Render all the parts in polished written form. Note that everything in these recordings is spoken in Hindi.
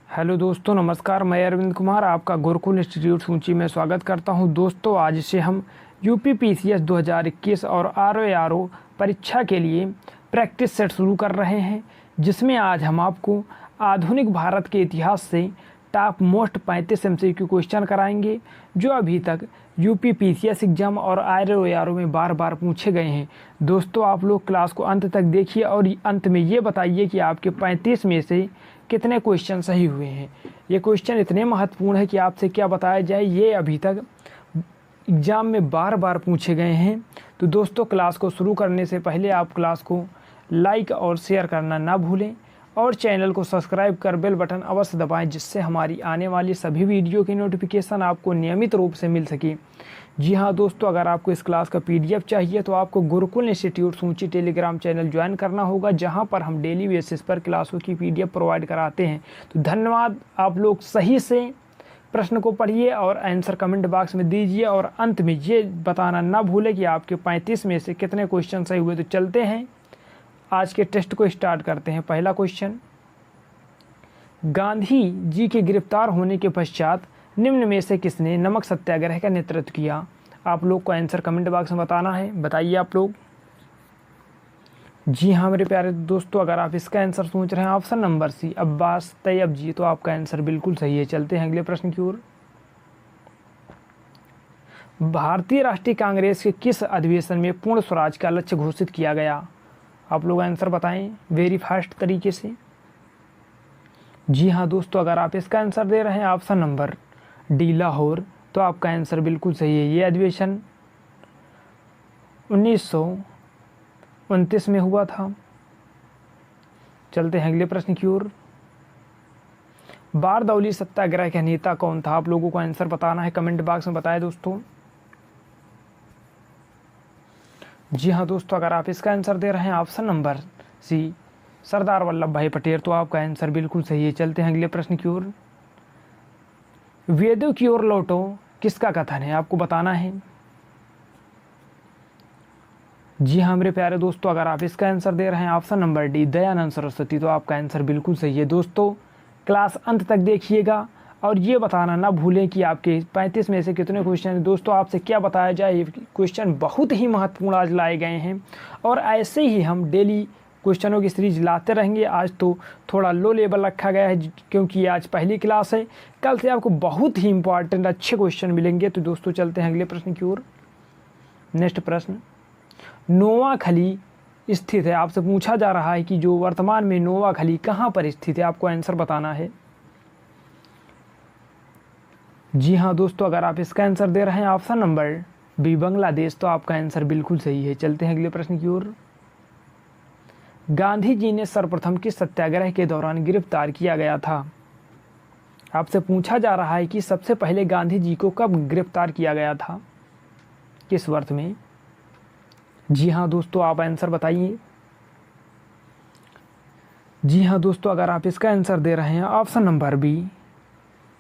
हेलो दोस्तों, नमस्कार। मैं अरविंद कुमार आपका गुरुकुल इंस्टीट्यूट सूची में स्वागत करता हूं। दोस्तों, आज से हम यूपी पीसीएस 2021 और आरओ परीक्षा के लिए प्रैक्टिस सेट शुरू कर रहे हैं, जिसमें आज हम आपको आधुनिक भारत के इतिहास से टॉप मोस्ट 35 एमसीक्यू क्वेश्चन कराएंगे, जो अभी तक यूपी पीसीएस एग्जाम और आरओ में बार बार पूछे गए हैं। दोस्तों, आप लोग क्लास को अंत तक देखिए और अंत में ये बताइए कि आपके 35 में से कितने क्वेश्चन सही हुए हैं। ये क्वेश्चन इतने महत्वपूर्ण है कि आपसे क्या बताया जाए, ये अभी तक एग्ज़ाम में बार बार पूछे गए हैं। तो दोस्तों, क्लास को शुरू करने से पहले आप क्लास को लाइक और शेयर करना ना भूलें और चैनल को सब्सक्राइब कर बेल बटन अवश्य दबाएं, जिससे हमारी आने वाली सभी वीडियो की नोटिफिकेशन आपको नियमित रूप से मिल सके। जी हाँ दोस्तों, अगर आपको इस क्लास का पीडीएफ चाहिए तो आपको गुरुकुल इंस्टीट्यूट सूची टेलीग्राम चैनल ज्वाइन करना होगा, जहां पर हम डेली बेसिस पर क्लासों की पीडीएफ प्रोवाइड कराते हैं। तो धन्यवाद। आप लोग सही से प्रश्न को पढ़िए और आंसर कमेंट बॉक्स में दीजिए और अंत में ये बताना ना भूलें कि आपके 35 में से कितने क्वेश्चन सही हुए। तो चलते हैं, आज के टेस्ट को स्टार्ट करते हैं। पहला क्वेश्चन, गांधी जी के गिरफ्तार होने के पश्चात निम्न में से किसने नमक सत्याग्रह का नेतृत्व किया? आप लोग को आंसर कमेंट बॉक्स में बताना है, बताइए आप लोग। जी हाँ मेरे प्यारे दोस्तों, अगर आप इसका आंसर सोच रहे हैं option number C, Abbas Tayyab ji, तो आपका आंसर बिल्कुल सही है। चलते हैं अगले प्रश्न की ओर। भारतीय राष्ट्रीय कांग्रेस के किस अधिवेशन में पूर्ण स्वराज का लक्ष्य घोषित किया गया? आप लोग आंसर बताएं वेरी फास्ट तरीके से। जी हाँ दोस्तों, अगर आप इसका आंसर दे रहे हैं ऑप्शन नंबर डी लाहौर, तो आपका आंसर बिल्कुल सही है। ये अधिवेशन 1929 में हुआ था। चलते हैं अगले प्रश्न की ओर। बारदौली सत्याग्रह का नेता कौन था? आप लोगों को आंसर बताना है, कमेंट बॉक्स में बताएं दोस्तों। जी हाँ दोस्तों, अगर आप इसका आंसर दे रहे हैं ऑप्शन नंबर सी, सरदार वल्लभ भाई पटेल, तो आपका आंसर बिल्कुल सही है। चलते हैं अगले प्रश्न की ओर। वेदों की ओर लौटो किसका कथन है? आपको बताना है। जी हाँ मेरे प्यारे दोस्तों, अगर आप इसका आंसर दे रहे हैं option number D, Dayanand Saraswati, तो आपका आंसर बिल्कुल सही है। दोस्तों, क्लास अंत तक देखिएगा और ये बताना ना भूलें कि आपके 35 में से कितने क्वेश्चन हैं। दोस्तों, आपसे क्या बताया जाए, ये क्वेश्चन बहुत ही महत्वपूर्ण आज लाए गए हैं और ऐसे ही हम डेली क्वेश्चनों की सीरीज लाते रहेंगे। आज तो थोड़ा लो लेवल रखा गया है क्योंकि आज पहली क्लास है। कल से आपको बहुत ही इंपॉर्टेंट अच्छे क्वेश्चन मिलेंगे। तो दोस्तों, चलते हैं अगले प्रश्न की ओर। नेक्स्ट प्रश्न, नोआखली स्थित है। आपसे पूछा जा रहा है कि जो वर्तमान में नोआखली कहाँ पर स्थित है, आपको आंसर बताना है। जी हाँ दोस्तों, अगर आप इसका आंसर दे रहे हैं ऑप्शन नंबर बी, बांग्लादेश, तो आपका आंसर बिल्कुल सही है। चलते हैं अगले प्रश्न की ओर। गांधी जी ने सर्वप्रथम किस सत्याग्रह के दौरान गिरफ्तार किया गया था? आपसे पूछा जा रहा है कि सबसे पहले गांधी जी को कब गिरफ्तार किया गया था, किस वर्ष में? जी हाँ दोस्तों, आप आंसर बताइए। जी हाँ दोस्तों, अगर आप इसका आंसर दे रहे हैं ऑप्शन नंबर बी,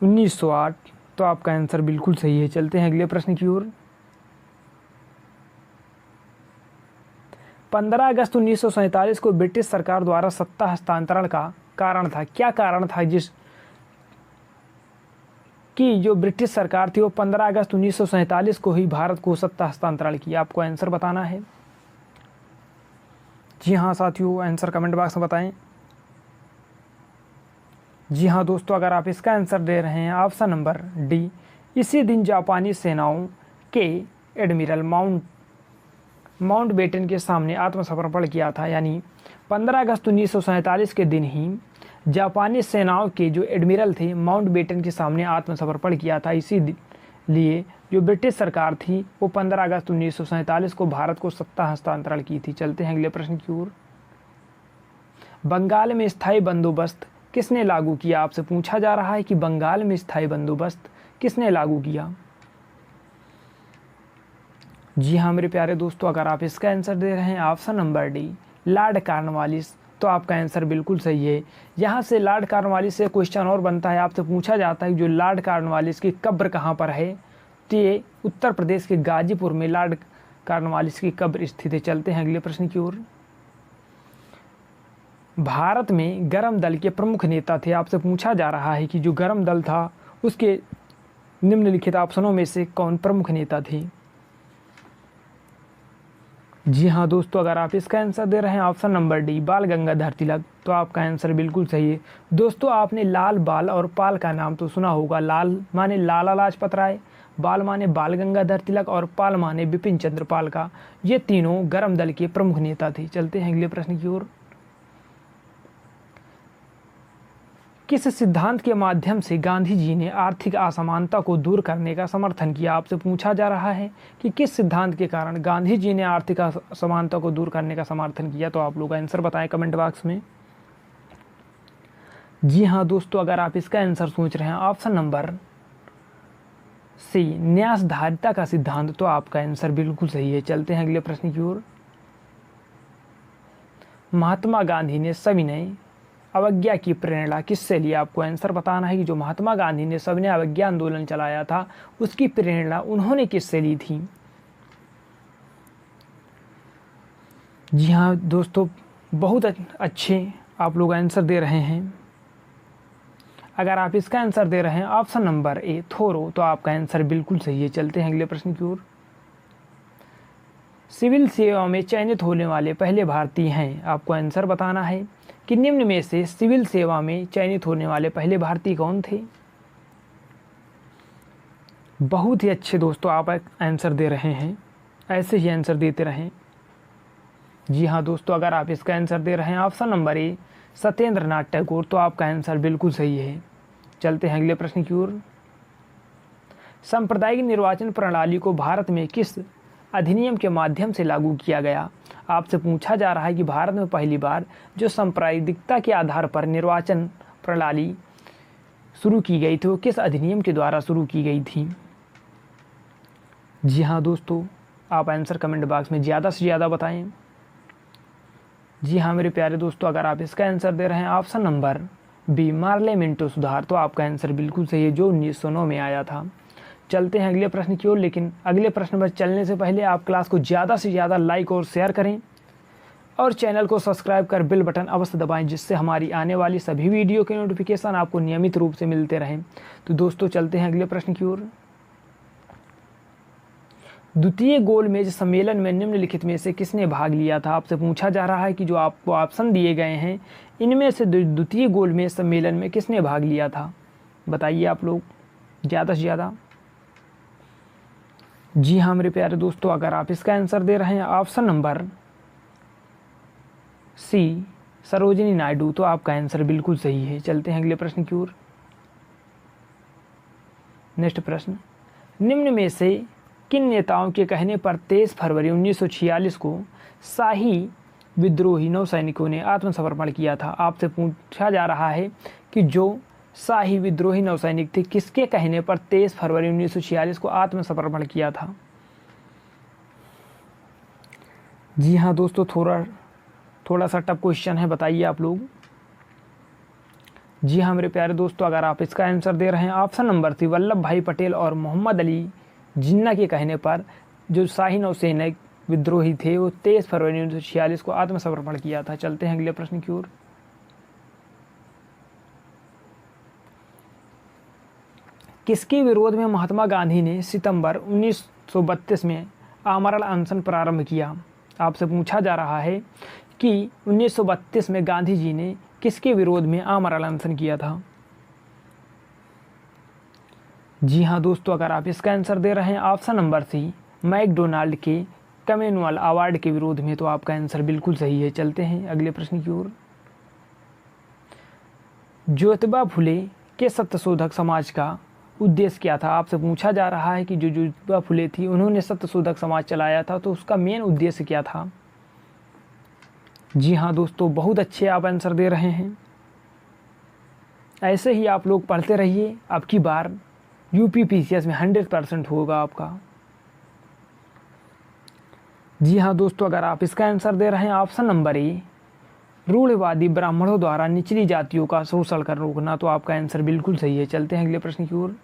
1908, तो आपका आंसर बिल्कुल सही है। चलते हैं अगले प्रश्न की ओर। 15 अगस्त 1947 को ब्रिटिश सरकार द्वारा सत्ता हस्तांतरण का कारण था। क्या कारण था जिस कि जो ब्रिटिश सरकार थी वो 15 अगस्त 1947 को ही भारत को सत्ता हस्तांतरण किया? आपको आंसर बताना है। जी हाँ साथियों, आंसर कमेंट बॉक्स में बताएं। जी हाँ दोस्तों, अगर आप इसका आंसर दे रहे हैं ऑप्शन नंबर डी, इसी दिन जापानी सेनाओं के एडमिरल माउंटबेटन के सामने आत्मसमर्पण किया था। यानी 15 अगस्त 1947 के दिन ही जापानी सेनाओं के जो एडमिरल थे माउंटबेटन के सामने आत्मसमर्पण किया था। इसीलिए जो ब्रिटिश सरकार थी वो 15 अगस्त 1947 को भारत को सत्ता हस्तांतरण की थी। चलते हैं अगले प्रश्न की ओर। बंगाल में स्थायी बंदोबस्त किसने लागू किया? आपसे पूछा जा रहा है कि बंगाल में स्थायी बंदोबस्त किसने लागू किया? जी हाँ मेरे प्यारे दोस्तों, अगर आप इसका आंसर दे रहे हैं option number D, Lord Cornwallis, तो आपका आंसर बिल्कुल सही है। यहाँ से लॉर्ड कॉर्नवालिस से क्वेश्चन और बनता है। आपसे पूछा जाता है कि जो लॉर्ड कॉर्नवालिस की कब्र कहाँ पर है, तो ये उत्तर प्रदेश के गाजीपुर में लॉर्ड कॉर्नवालिस की कब्र स्थित है। चलते हैं अगले प्रश्न की ओर। भारत में गरम दल के प्रमुख नेता थे। आपसे पूछा जा रहा है कि जो गरम दल था उसके निम्नलिखित ऑप्शनों में से कौन प्रमुख नेता थे। जी हाँ दोस्तों, अगर आप इसका आंसर दे रहे हैं ऑप्शन नंबर डी बाल गंगाधर तिलक, तो आपका आंसर बिल्कुल सही है। दोस्तों, आपने लाल, बाल और पाल का नाम तो सुना होगा। लाल माने लाला लाजपत राय, बाल माने बाल गंगाधर तिलक और पाल माने बिपिन चंद्र पाल का। ये तीनों गरम दल के प्रमुख नेता थे। चलते हैं अगले प्रश्न की ओर। किस सिद्धांत के माध्यम से गांधी जी ने आर्थिक असमानता को दूर करने का समर्थन किया। आपसे पूछा जा रहा है कि किस सिद्धांत के कारण गांधी जी ने आर्थिक असमानता को दूर करने का समर्थन किया। तो आप लोग आंसर बताएं कमेंट बॉक्स में। जी हाँ दोस्तों, अगर आप इसका आंसर सोच रहे हैं ऑप्शन नंबर सी न्यासधारिता का सिद्धांत, तो आपका आंसर बिल्कुल सही है। चलते हैं अगले प्रश्न की ओर। महात्मा गांधी ने सविनय अवज्ञा की प्रेरणा किससे ली। आपको आंसर बताना है कि जो महात्मा गांधी ने सविनय अवज्ञा आंदोलन चलाया था उसकी प्रेरणा उन्होंने किससे ली थी। जी हाँ दोस्तों, बहुत अच्छे आप लोग आंसर दे रहे हैं। अगर आप इसका आंसर दे रहे हैं ऑप्शन नंबर ए थोरो, तो आपका आंसर बिल्कुल सही है। चलते हैं अगले प्रश्न की ओर। सिविल सेवा में चयनित होने वाले पहले भारतीय हैं। आपको आंसर बताना है कि निम्न में से सिविल सेवा में चयनित होने वाले पहले भारतीय कौन थे। बहुत ही अच्छे दोस्तों आप आंसर दे रहे हैं, ऐसे ही आंसर देते रहें। जी हाँ दोस्तों, अगर आप इसका आंसर दे रहे हैं option number A Satyendra Nath Tagore, तो आपका आंसर बिल्कुल सही है। चलते हैं अगले प्रश्न की ओर। सांप्रदायिक निर्वाचन प्रणाली को भारत में किस अधिनियम के माध्यम से लागू किया गया। आपसे पूछा जा रहा है कि भारत में पहली बार जो सांप्रदायिकता के आधार पर निर्वाचन प्रणाली शुरू की गई थी वो किस अधिनियम के द्वारा शुरू की गई थी। जी हाँ दोस्तों, आप आंसर कमेंट बॉक्स में ज़्यादा से ज़्यादा बताएं। जी हाँ मेरे प्यारे दोस्तों, अगर आप इसका आंसर दे रहे हैं option number B Morley Minto सुधार, तो आपका आंसर बिल्कुल सही है, जो 1909 में आया था। चलते हैं अगले प्रश्न की ओर, लेकिन अगले प्रश्न पर चलने से पहले आप क्लास को ज़्यादा से ज़्यादा लाइक और शेयर करें और चैनल को सब्सक्राइब कर बेल बटन अवश्य दबाएं, जिससे हमारी आने वाली सभी वीडियो के नोटिफिकेशन आपको नियमित रूप से मिलते रहें। तो दोस्तों चलते हैं अगले प्रश्न की ओर। द्वितीय गोलमेज सम्मेलन में निम्नलिखित में से किसने भाग लिया था। आपसे पूछा जा रहा है कि जो आपको ऑप्शन दिए गए हैं इनमें से द्वितीय गोलमेज सम्मेलन में किसने भाग लिया था, बताइए आप लोग ज़्यादा से ज़्यादा। जी हाँ मेरे प्यारे दोस्तों, अगर आप इसका आंसर दे रहे हैं option number C Sarojini Naidu, तो आपका आंसर बिल्कुल सही है। चलते हैं अगले प्रश्न की ओर। नेक्स्ट प्रश्न, निम्न में से किन नेताओं के कहने पर 23 फरवरी 1946 को शाही विद्रोही नौसैनिकों ने आत्मसमर्पण किया था। आपसे पूछा जा रहा है कि जो शाही विद्रोही नौसैनिक थे किसके कहने पर 23 फरवरी 1946 को आत्मसमर्पण किया था। जी हाँ दोस्तों, थोड़ा सा टफ क्वेश्चन है, बताइए आप लोग। जी हाँ मेरे प्यारे दोस्तों, अगर आप इसका आंसर दे रहे हैं ऑप्शन नंबर सी वल्लभ भाई पटेल और मोहम्मद अली जिन्ना के कहने पर जो शाही नौसैनिक विद्रोही थे वो 23 फरवरी 1946 को आत्मसमर्पण किया था। चलते हैं अगले प्रश्न की ओर। किसके विरोध में महात्मा गांधी ने सितंबर 1932 में आमरण अनशन प्रारंभ किया। आपसे पूछा जा रहा है कि 1932 में गांधी जी ने किसके विरोध में आमरण अनशन किया था। जी हाँ दोस्तों, अगर आप इसका आंसर दे रहे हैं ऑप्शन नंबर सी मैकडोनाल्ड के कम्युनल अवार्ड के विरोध में, तो आपका आंसर बिल्कुल सही है। चलते हैं अगले प्रश्न की ओर। ज्योतिबा फुले के सत्यशोधक समाज का उद्देश्य क्या था। आपसे पूछा जा रहा है कि जो ज्योतिबा फुले थी उन्होंने सत्यशोधक समाज चलाया था, तो उसका मेन उद्देश्य क्या था। जी हाँ दोस्तों, बहुत अच्छे आप आंसर दे रहे हैं, ऐसे ही आप लोग पढ़ते रहिए। अब की बार यूपीपीसीएस में 100% होगा आपका। जी हाँ दोस्तों, अगर आप इसका आंसर दे रहे हैं ऑप्शन नंबर ए रूढ़िवादी ब्राह्मणों द्वारा निचली जातियों का शोषण कर रोकना, तो आपका आंसर बिल्कुल सही है। चलते हैं अगले प्रश्न की ओर।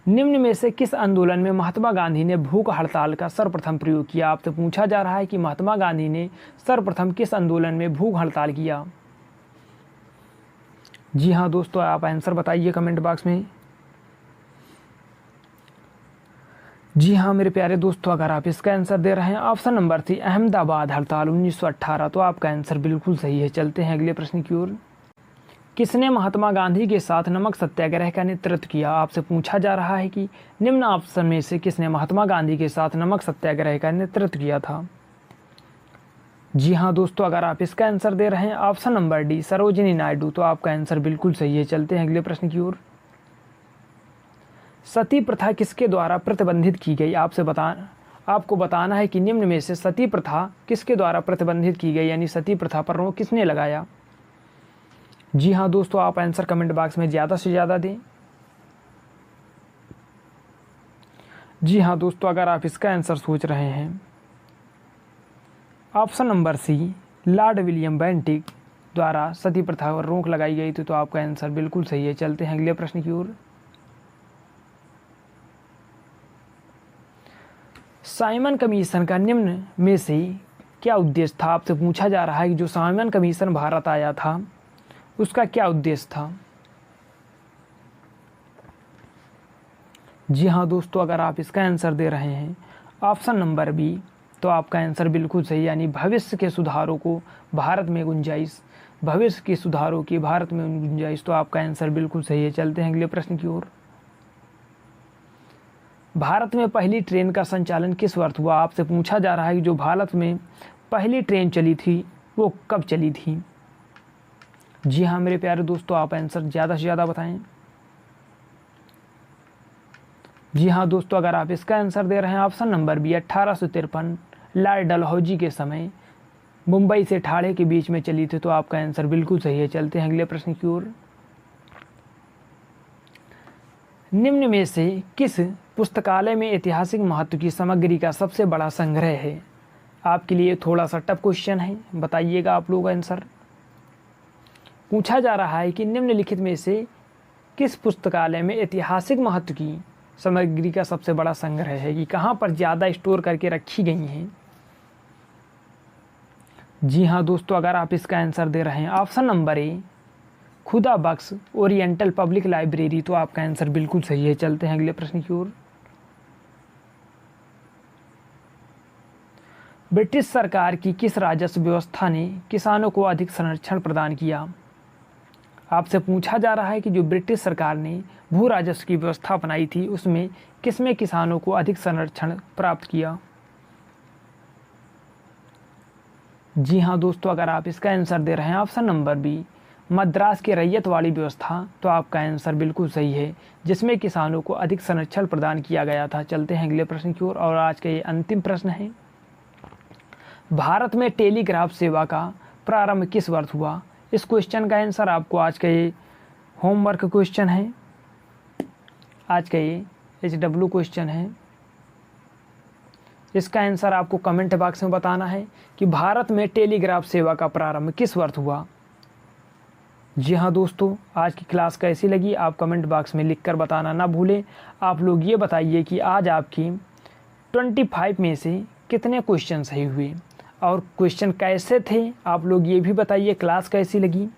निम्न में से किस आंदोलन में महात्मा गांधी ने भूख हड़ताल का सर्वप्रथम प्रयोग किया? आपसे पूछा जा रहा है कि महात्मा गांधी ने सर्वप्रथम किस आंदोलन में भूख हड़ताल किया? जी हाँ दोस्तों, आप आंसर बताइए कमेंट बॉक्स में। जी हाँ मेरे प्यारे दोस्तों, अगर आप इसका आंसर दे रहे हैं ऑप्शन नंबर सी अहमदाबाद हड़ताल 1918, तो आपका आंसर बिल्कुल सही है। चलते हैं अगले प्रश्न की ओर। किसने महात्मा गांधी के साथ नमक सत्याग्रह का नेतृत्व किया? आपसे पूछा जा रहा है कि निम्न ऑप्शन में से किसने महात्मा गांधी के साथ नमक सत्याग्रह का नेतृत्व किया था? जी हाँ दोस्तों, अगर आप इसका आंसर दे रहे हैं option number D Sarojini Naidu, तो आपका आंसर बिल्कुल सही है। चलते हैं अगले प्रश्न की ओर। सती प्रथा किसके द्वारा प्रतिबंधित की गई? आपको बताना है कि निम्न में से सती प्रथा किसके द्वारा प्रतिबंधित की गई, यानी सती प्रथा पर रोक किसने लगाया? जी हाँ दोस्तों, आप आंसर कमेंट बॉक्स में ज़्यादा से ज़्यादा दें। जी हाँ दोस्तों, अगर आप इसका आंसर सोच रहे हैं option number C Lord William Bentinck द्वारा सती प्रथा पर रोक लगाई गई थी, तो आपका आंसर बिल्कुल सही है। चलते हैं अगले प्रश्न की ओर। साइमन कमीशन का निम्न में से क्या उद्देश्य था? आपसे पूछा जा रहा है कि जो साइमन कमीशन भारत आया था उसका क्या उद्देश्य था? जी हाँ दोस्तों, अगर आप इसका आंसर दे रहे हैं ऑप्शन नंबर बी, तो आपका आंसर बिल्कुल सही, यानी भविष्य के सुधारों को भारत में गुंजाइश, भविष्य के सुधारों की भारत में गुंजाइश, तो आपका आंसर बिल्कुल सही है। चलते हैं अगले प्रश्न की ओर। भारत में पहली ट्रेन का संचालन किस वर्ष हुआ? आपसे पूछा जा रहा है कि जो भारत में पहली ट्रेन चली थी वो कब चली थी? जी हाँ मेरे प्यारे दोस्तों, आप आंसर ज़्यादा से ज़्यादा बताएं। जी हाँ दोस्तों, अगर आप इसका आंसर दे रहे हैं option number B 1853 Lord Dalhousie के समय मुंबई से ठाणे के बीच में चली थी, तो आपका आंसर बिल्कुल सही है। चलते हैं अगले प्रश्न की ओर। निम्न में से किस पुस्तकालय में ऐतिहासिक महत्व की सामग्री का सबसे बड़ा संग्रह है? आपके लिए थोड़ा सा टफ क्वेश्चन है, बताइएगा आप लोग आंसर। पूछा जा रहा है कि निम्नलिखित में से किस पुस्तकालय में ऐतिहासिक महत्व की सामग्री का सबसे बड़ा संग्रह है, कि कहाँ पर ज़्यादा स्टोर करके रखी गई हैं? जी हाँ दोस्तों, अगर आप इसका आंसर दे रहे हैं ऑप्शन नंबर ए खुदा बख्श ओरिएंटल पब्लिक लाइब्रेरी, तो आपका आंसर बिल्कुल सही है। चलते हैं अगले प्रश्न की ओर। ब्रिटिश सरकार की किस राजस्व व्यवस्था ने किसानों को अधिक संरक्षण प्रदान किया? आपसे पूछा जा रहा है कि जो ब्रिटिश सरकार ने भू राजस्व की व्यवस्था अपनाई थी उसमें किसमें किसानों को अधिक संरक्षण प्राप्त किया? जी हाँ दोस्तों, अगर आप इसका आंसर दे रहे हैं ऑप्शन नंबर बी मद्रास की रैयतवाड़ी व्यवस्था, तो आपका आंसर बिल्कुल सही है, जिसमें किसानों को अधिक संरक्षण प्रदान किया गया था। चलते हैं अगले प्रश्न की ओर, और आज का ये अंतिम प्रश्न है। भारत में टेलीग्राफ सेवा का प्रारंभ किस वर्ष हुआ? इस क्वेश्चन का आंसर आपको आज का ये होमवर्क क्वेश्चन है, आज का ये HW क्वेश्चन है। इसका आंसर आपको कमेंट बॉक्स में बताना है कि भारत में टेलीग्राफ सेवा का प्रारंभ किस वर्ष हुआ। जी हाँ दोस्तों, आज की क्लास कैसी लगी आप कमेंट बॉक्स में लिखकर बताना ना भूलें। आप लोग ये बताइए कि आज आपकी 25 में से कितने क्वेश्चन सही हुए और क्वेश्चन कैसे थे, आप लोग ये भी बताइए। क्लास कैसी लगी,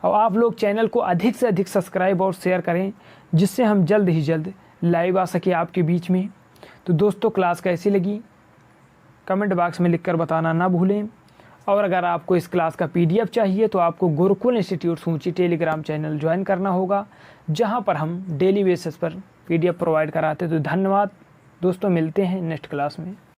और आप लोग चैनल को अधिक से अधिक सब्सक्राइब और शेयर करें, जिससे हम जल्द ही जल्द लाइव आ सके आपके बीच में। तो दोस्तों, क्लास कैसी लगी कमेंट बॉक्स में लिखकर बताना ना भूलें। और अगर आपको इस क्लास का PDF चाहिए तो आपको गुरुकुल इंस्टीट्यूट सूंची टेलीग्राम चैनल ज्वाइन करना होगा, जहां पर हम डेली बेसिस पर PDF प्रोवाइड कराते हैं। तो धन्यवाद दोस्तों, मिलते हैं नेक्स्ट क्लास में।